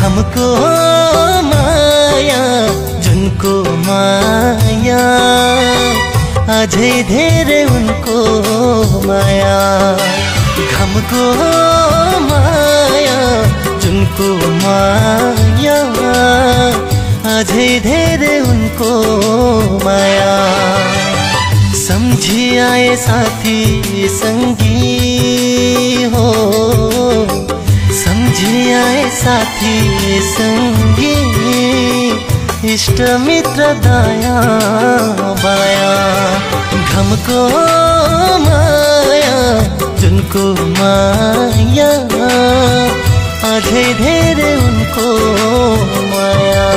घमको माया जुनको माया अझै धेरै उनको माया घमको माया जुनको माया अझै धेरै उनको माया सम्झी आए साथी संगी हो सम्झी आए साथी संगी इष्ट मित्र दया माया घमको माया जुनको माया अझै धेरै उनको माया